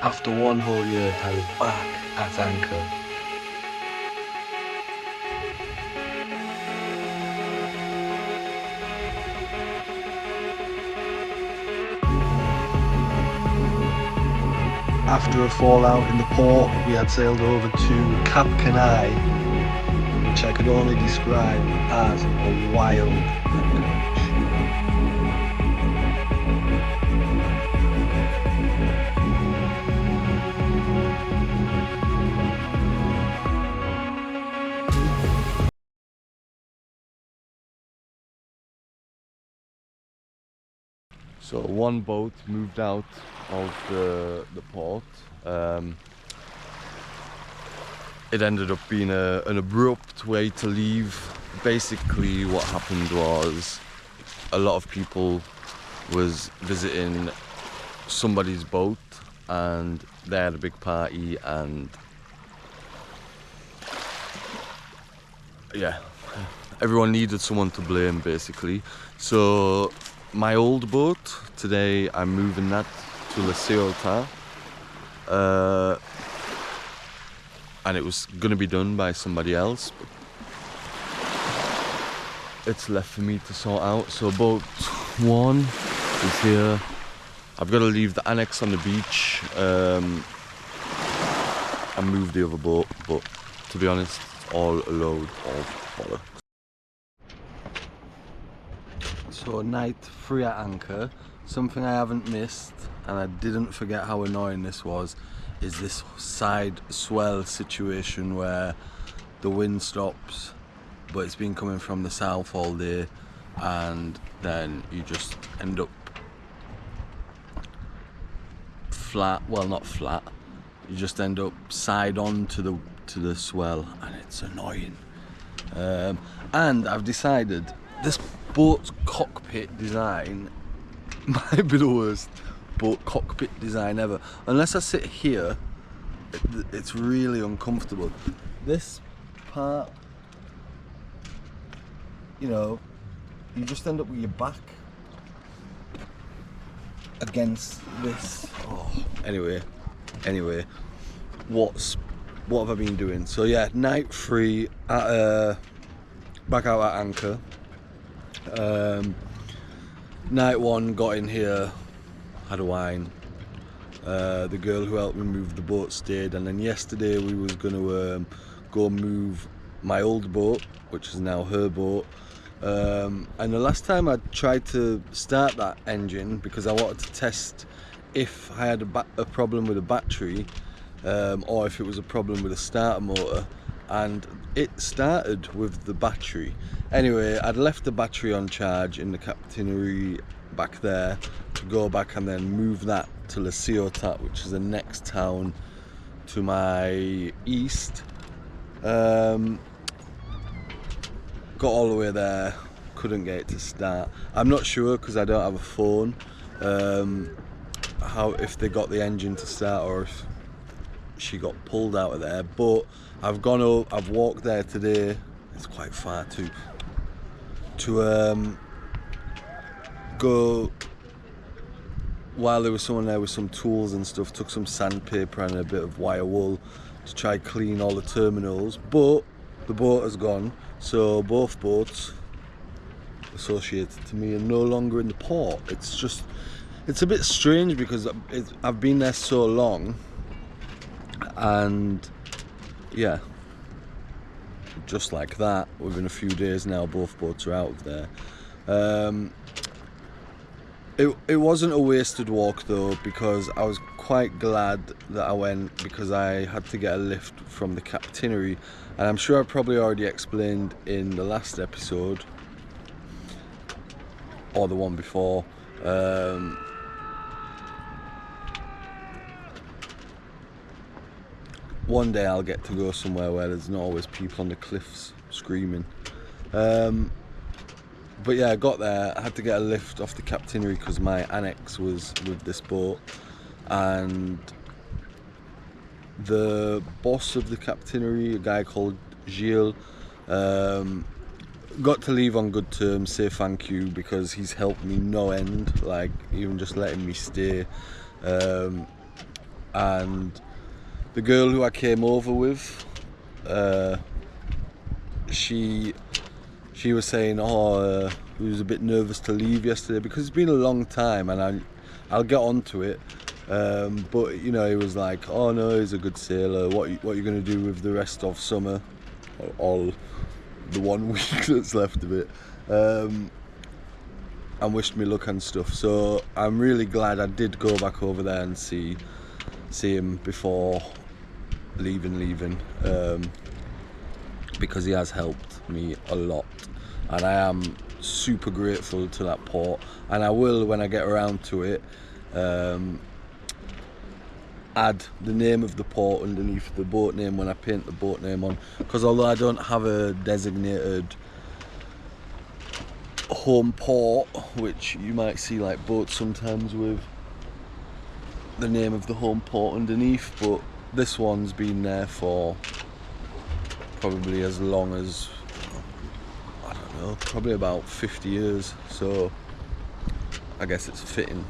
After one whole year, I was back at anchor. After a fallout in the port, we had sailed over to Cap Canai, which I could only describe as a wild approach. So one boat moved out of the port. It ended up being an abrupt way to leave. Basically what happened was a lot of people was visiting somebody's boat and they had a big party, and yeah, everyone needed someone to blame basically. So my old boat, today I'm moving that to La Ciotat, and it was going to be done by somebody else, but it's left for me to sort out. So boat one is here. I've got to leave the annex on the beach and move the other boat, but to be honest, it's all a load of bollocks. So night 3 at anchor. Something I haven't missed, and I didn't forget how annoying this was, is this side swell situation where the wind stops, but it's been coming from the south all day, and then you just end up flat, well not flat, you just end up side on to the swell, and it's annoying. And I've decided this boat's cockpit design might be the worst boat cockpit design ever. Unless I sit here, it's really uncomfortable. This part, you know, you just end up with your back against this. Oh, anyway, what have I been doing? So yeah, night 3 at back out at anchor. Night 1 got in here, had a wine. The girl who helped me move the boat stayed, and then yesterday we was going to go move my old boat, which is now her boat. And the last time I tried to start that engine because I wanted to test if I had a problem with a battery, or if it was a problem with a starter motor, and it started with the battery. Anyway, I'd left the battery on charge in the captainry back there to go back and then move that to La Ciotat, which is the next town to my east. Got all the way there, couldn't get it to start. I'm not sure because I don't have a phone, if they got the engine to start or if she got pulled out of there, but I've gone up, I've walked there today. It's quite far to go. While there was someone there with some tools and stuff, took some sandpaper and a bit of wire wool to try clean all the terminals, but the boat has gone, so both boats associated to me are no longer in the port. It's a bit strange because I've been there so long, and yeah, just like that, within a few days now, both boats are out of there. It wasn't a wasted walk though, because I was quite glad that I went, because I had to get a lift from the captainry, and I'm sure I probably already explained in the last episode or the one before. One day I'll get to go somewhere where there's not always people on the cliffs screaming. But yeah, I got there, I had to get a lift off the captainry because my annex was with this boat, and the boss of the captainry, a guy called Gilles, got to leave on good terms, say thank you, because he's helped me no end, like even just letting me stay. and the girl who I came over with, she was saying, he was a bit nervous to leave yesterday because it's been a long time, and I'll get onto it. But you know, he was like, oh no, he's a good sailor. What are you going to do with the rest of summer, or all the 1 week that's left of it? And wished me luck and stuff. So I'm really glad I did go back over there and see him before leaving, because he has helped me a lot, and I am super grateful to that port. And I will, when I get around to it, add the name of the port underneath the boat name when I paint the boat name on, because although I don't have a designated home port, which you might see like boats sometimes with the name of the home port underneath, but this one's been there for probably as long as, I don't know, probably about 50 years, so I guess it's fitting.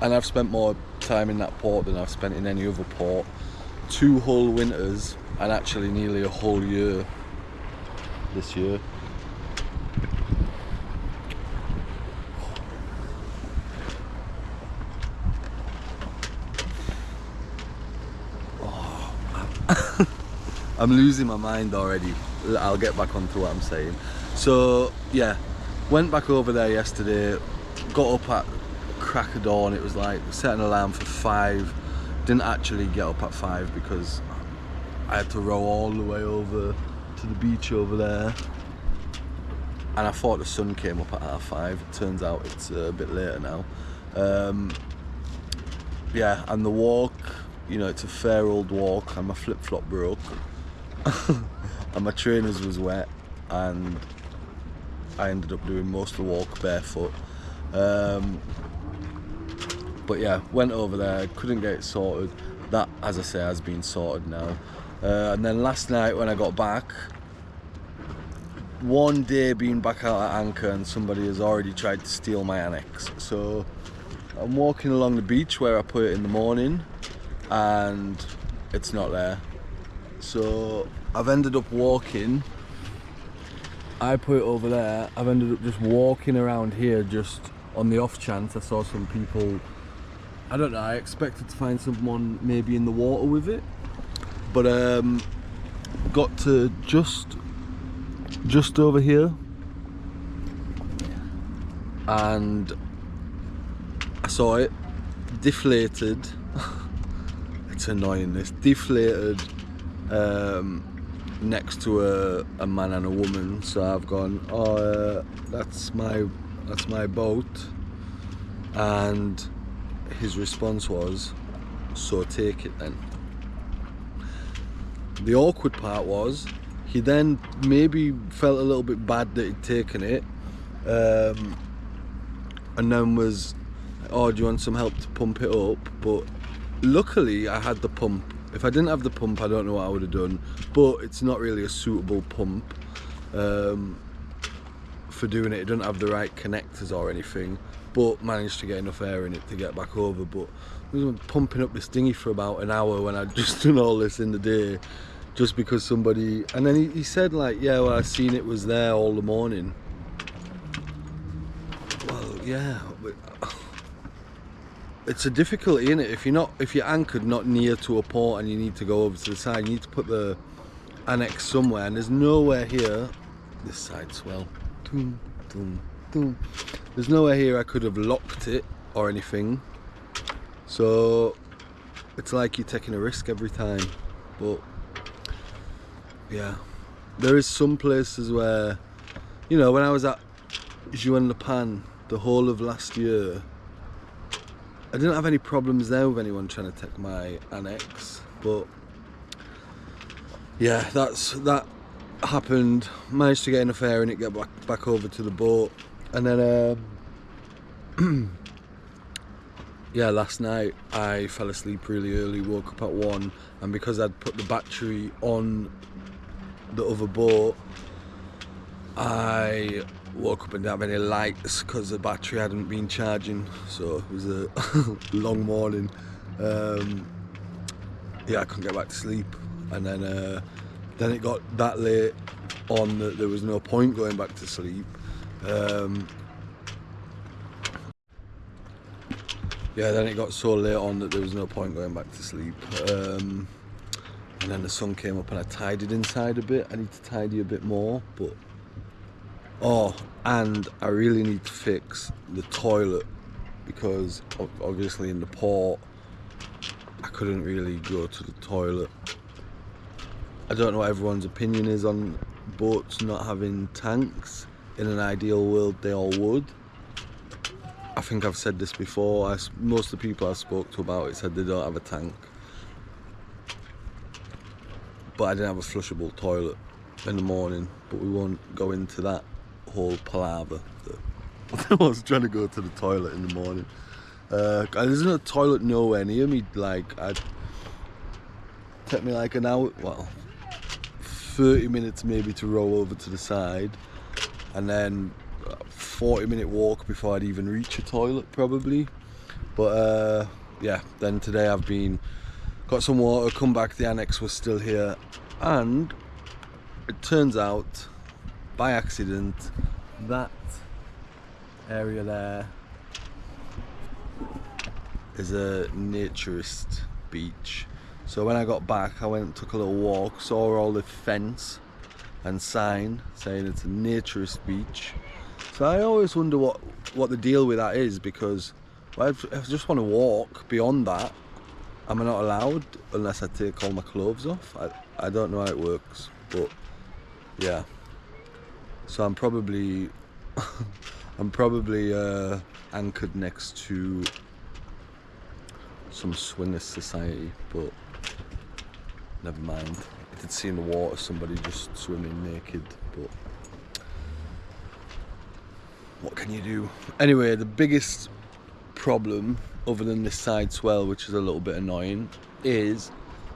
And I've spent more time in that port than I've spent in any other port. 2 whole winters, and actually nearly a whole year this year. I'm losing my mind already. I'll get back onto what I'm saying. So yeah, went back over there yesterday, got up at crack of dawn. It was like set an alarm for 5. Didn't actually get up at 5 because I had to row all the way over to the beach over there, and I thought the sun came up at 5:30. It turns out it's a bit later now. Yeah, and the walk, you know, it's a fair old walk, and my flip-flop broke and my trainers was wet, and I ended up doing most of the walk barefoot. But yeah, went over there, couldn't get it sorted. That, as I say, has been sorted now. And then last night when I got back, one day being back out at anchor, and somebody has already tried to steal my annex. So I'm walking along the beach where I put it in the morning, and it's not there. So I've ended up walking. I put it over there. I've ended up just walking around here just on the off chance I saw some people. I don't know, I expected to find someone maybe in the water with it, but got to just over here, and I saw it deflated. It's annoying, this deflated next to a man and a woman. So I've gone, oh, that's my boat, and his response was, so take it then. The awkward part was, he then maybe felt a little bit bad that he'd taken it, and then was, oh, do you want some help to pump it up? But luckily I had the pump. If I didn't have the pump, I don't know what I would have done, but it's not really a suitable pump for doing it. It doesn't have the right connectors or anything, but managed to get enough air in it to get back over. But I was pumping up this dinghy for about an hour when I'd just done all this in the day, just because somebody, and then he said like, yeah, well, I seen it was there all the morning. Well, yeah, but it's a difficulty, isn't it? If you're anchored not near to a port and you need to go over to the side, you need to put the annex somewhere, and there's nowhere here. This side swell. Doom, doom, doom. There's nowhere here I could have locked it or anything. So it's like you're taking a risk every time. But yeah, there is some places where, you know, when I was at Juan-Le-Pan the whole of last year, I didn't have any problems there with anyone trying to take my annex. But yeah, that happened. Managed to get enough air in it, get back over to the boat, and then yeah, last night I fell asleep really early, woke up at 1, and because I'd put the battery on the other boat, I woke up and didn't have any lights because the battery hadn't been charging, so it was a long morning. Yeah, I couldn't get back to sleep, and then it got that late on that there was no point going back to sleep. Yeah, then it got so late on that there was no point going back to sleep. And then the sun came up and I tidied inside a bit. I need to tidy a bit more, but and I really need to fix the toilet, because obviously in the port I couldn't really go to the toilet. I don't know what everyone's opinion is on boats not having tanks. In an ideal world they all would. I think I've said this before, most of the people I spoke to about it said they don't have a tank. But I didn't have a flushable toilet in the morning, but we won't go into that whole palaver. I was trying to go to the toilet in the morning. There's no toilet nowhere near me. Like, I'd take me like an hour, well, 30 minutes maybe to row over to the side, and then 40-minute walk before I'd even reach a toilet probably. But yeah, then today I've got some water, come back, the annex was still here, and it turns out by accident that area there is a naturist beach. So when I got back I went and took a little walk, saw all the fence and sign saying it's a naturist beach. So I always wonder what the deal with that is, because if I just want to walk beyond that, am I not allowed unless I take all my clothes off? I don't know how it works, but yeah. So I'm probably anchored next to some swingers society, but never mind. I did see in the water somebody just swimming naked, but what can you do? Anyway, the biggest problem, other than this side swell, which is a little bit annoying, is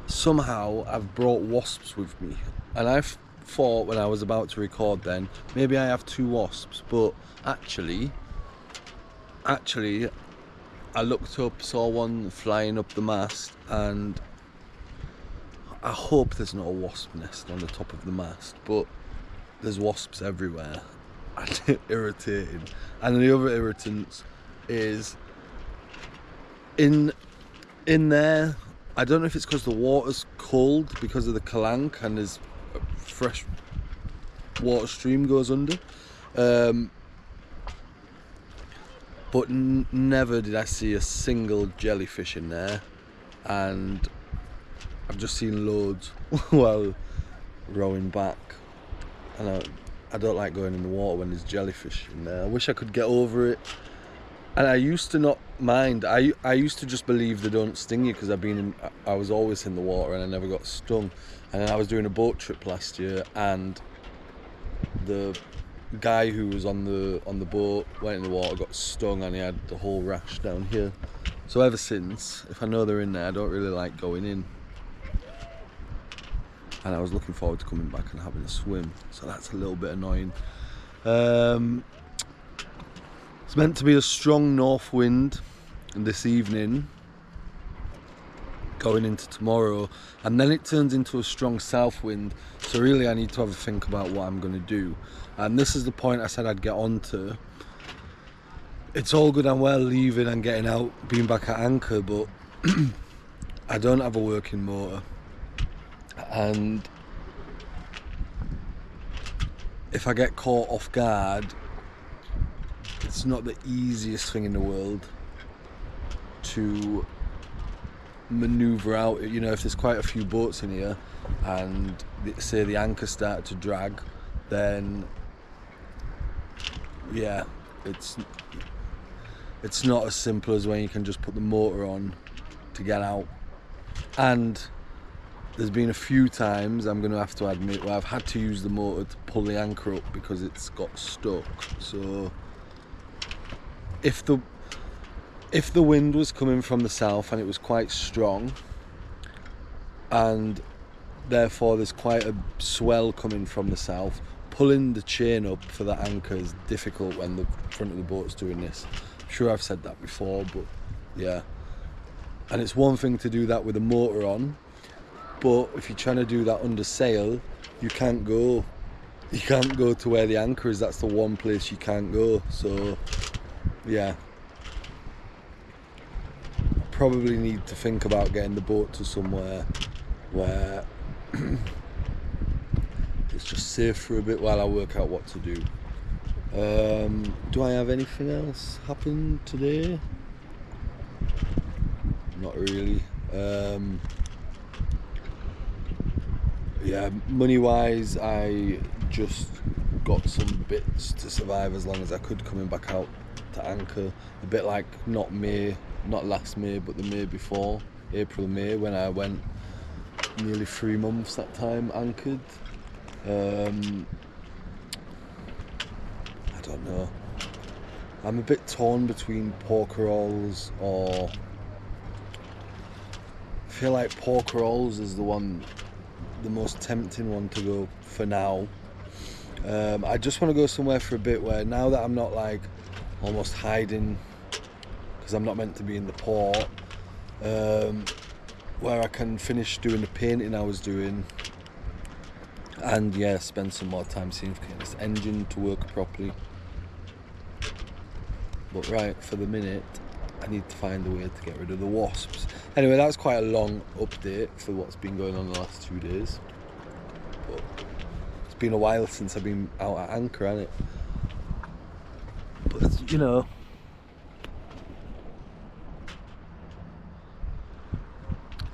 somehow I've brought wasps with me. And I thought when I was about to record then, maybe I have 2 wasps, but actually, I looked up, saw one flying up the mast, and I hope there's not a wasp nest on the top of the mast, but there's wasps everywhere. And irritating. And the other irritant is in there, I don't know if it's because the water's cold because of the Calanque and there's a fresh water stream goes under, but never did I see a single jellyfish in there, and I've just seen loads while rowing back, and I don't like going in the water when there's jellyfish in there. I wish I could get over it. And I used to not mind. I used to just believe they don't sting you because I was always in the water and I never got stung. And then I was doing a boat trip last year, and the guy who was on the boat went in the water, got stung, and he had the whole rash down here. So ever since, if I know they're in there, I don't really like going in. And I was looking forward to coming back and having a swim, so that's a little bit annoying. It's meant to be a strong north wind this evening going into tomorrow, and then it turns into a strong south wind, so really I need to have a think about what I'm going to do. And this is the point I said I'd get on to. It's all good and well leaving and getting out, being back at anchor, but I don't have a working motor. And if I get caught off guard, it's not the easiest thing in the world to maneuver out. You know, if there's quite a few boats in here and say the anchor started to drag, then yeah, it's not as simple as when you can just put the motor on to get out. And there's been a few times, I'm going to have to admit, where I've had to use the motor to pull the anchor up because it's got stuck. So if the wind was coming from the south and it was quite strong, and therefore there's quite a swell coming from the south, pulling the chain up for the anchor is difficult when the front of the boat's doing this. I'm sure I've said that before, but yeah. And it's one thing to do that with a motor on, but if you're trying to do that under sail, you can't go to where the anchor is. That's the one place you can't go. So yeah, I probably need to think about getting the boat to somewhere where it's just safe for a bit while I work out what to do. Do I have anything else happen today? Not really. Yeah, money wise, I just got some bits to survive as long as I could coming back out to anchor. A bit like not last May, but the May before, April, May, when I went nearly 3 months that time anchored. I don't know. I'm a bit torn between porker rolls or... I feel like porker rolls is the most tempting one to go for now. I just want to go somewhere for a bit where, now that I'm not like almost hiding because I'm not meant to be in the port, where I can finish doing the painting I was doing and yeah, spend some more time seeing if I can get this engine to work properly. But right, for the minute I need to find a way to get rid of the wasps. Anyway, that's quite a long update for what's been going on the last 2 days. But it's been a while since I've been out at anchor, hasn't it? But it's, you know,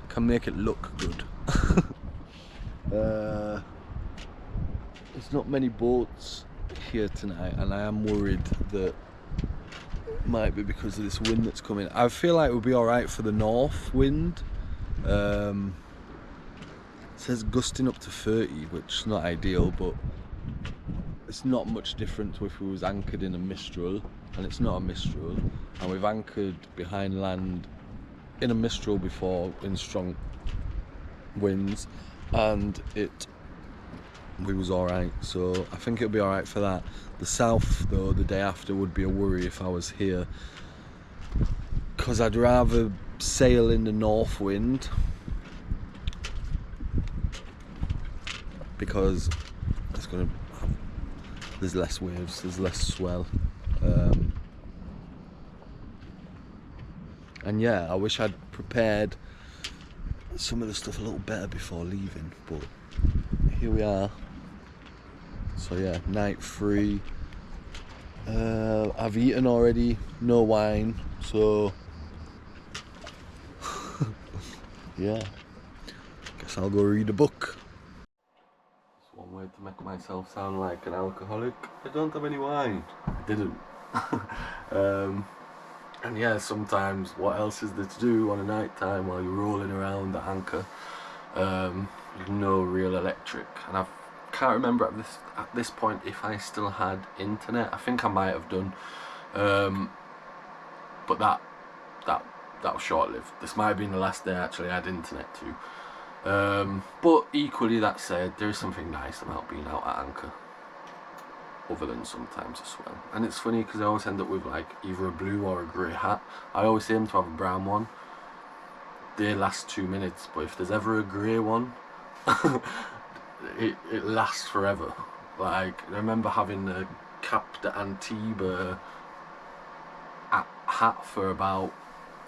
can make it look good. There's not many boats here tonight, and I am worried that it might be because of this wind that's coming. I feel like it would be alright for the north wind. It says gusting up to 30, which is not ideal, but it's not much different to if we was anchored in a mistral, and it's not a mistral, and we've anchored behind land in a mistral before in strong winds, and we was alright, so I think it'll be alright for that. The south though, the day after, would be a worry if I was here, because I'd rather sail in the north wind, because there's less waves, there's less swell, and yeah, I wish I'd prepared some of the stuff a little better before leaving, but here we are. So yeah, night 3. I've eaten already, no wine, so yeah, guess I'll go read a book. That's one way to make myself sound like an alcoholic. I don't have any wine. I didn't. And yeah, sometimes what else is there to do on a night time while you're rolling around the anchor? There's no real electric, and I can't remember at this point if I still had internet. I think I might have done, but that was short-lived. This might have been the last day actually I had internet too. But equally, that said, there is something nice about being out at anchor, other than sometimes a swell. And it's funny because I always end up with like either a blue or a grey hat. I always aim to have a brown one. They last 2 minutes, but if there's ever a grey one, it lasts forever. Like, I remember having the Cap d'Antibes hat for about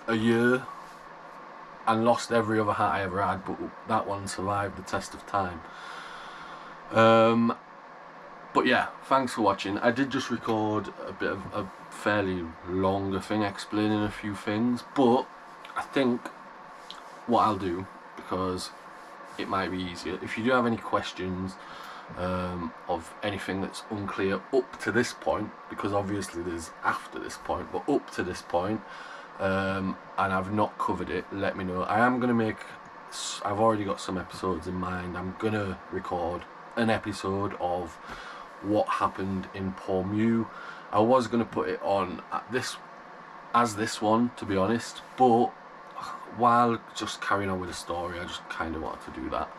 a year and lost every other hat I ever had, but that one survived the test of time. But yeah, thanks for watching. I did just record a bit of a fairly longer thing explaining a few things, but I think what I'll do, because it might be easier, if you do have any questions of anything that's unclear up to this point, because obviously there's after this point, but up to this point, and I've not covered it, let me know. I am going to I've already got some episodes in mind. I'm going to record an episode of what happened in Portmew. I was going to put it on as this one, to be honest, but while just carrying on with the story, I just kind of wanted to do that,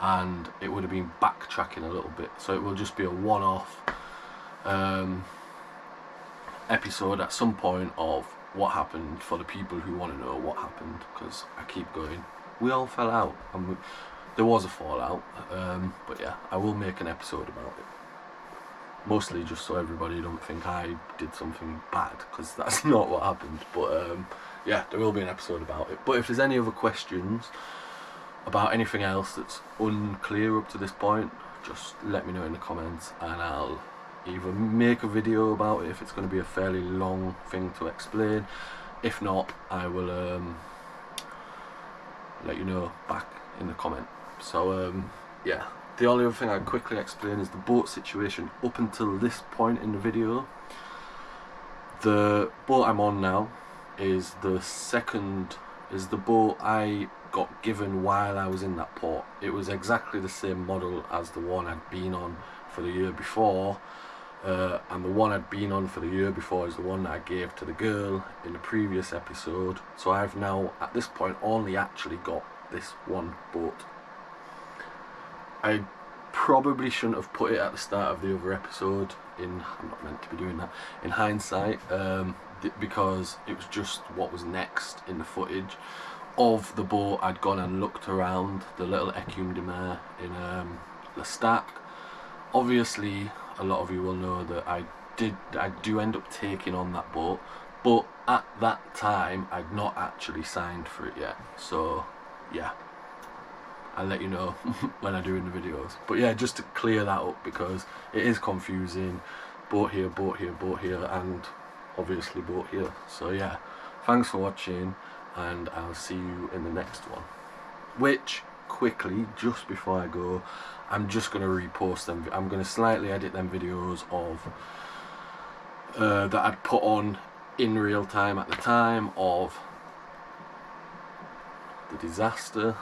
and it would have been backtracking a little bit, so it will just be a one-off episode at some point of what happened for the people who want to know what happened, because I keep going, we all fell out, and there was a fallout, but yeah, I will make an episode about it. Mostly just so everybody don't think I did something bad, because that's not what happened. But yeah, there will be an episode about it. But if there's any other questions about anything else that's unclear up to this point, just let me know in the comments, and I'll either make a video about it if it's going to be a fairly long thing to explain. If not, I will let you know back in the comment. So yeah, the only other thing I'd quickly explain is the boat situation up until this point in the video. The boat I'm on now is the boat I got given while I was in that port. It was exactly the same model as the one I'd been on for the year before, and the one I'd been on for the year before is the one that I gave to the girl in the previous episode. So I've now at this point only actually got this one boat. I probably shouldn't have put it at the start of the other episode, I'm not meant to be doing that, in hindsight, because it was just what was next in the footage of the boat. I'd gone and looked around the little Ecume de Mer in the stack. Obviously a lot of you will know that I do end up taking on that boat, but at that time I'd not actually signed for it yet. So yeah, I'll let you know when I do in the videos. But yeah, just to clear that up, because it is confusing. Boat here, boat here, boat here, and obviously boat here. So yeah, thanks for watching, and I'll see you in the next one. Which, quickly, just before I go, I'm just going to repost them. I'm going to slightly edit them videos of that I'd put on in real time at the time of the disaster.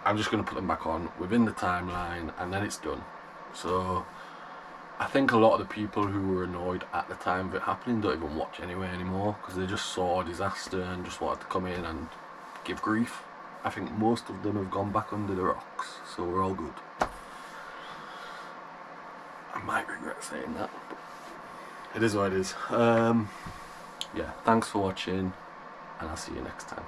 I'm just going to put them back on within the timeline, and then it's done. So I think a lot of the people who were annoyed at the time of it happening don't even watch anyway anymore, because they just saw a disaster and just wanted to come in and give grief. I think most of them have gone back under the rocks, so we're all good. I might regret saying that, but it is what it is. Yeah, thanks for watching, and I'll see you next time.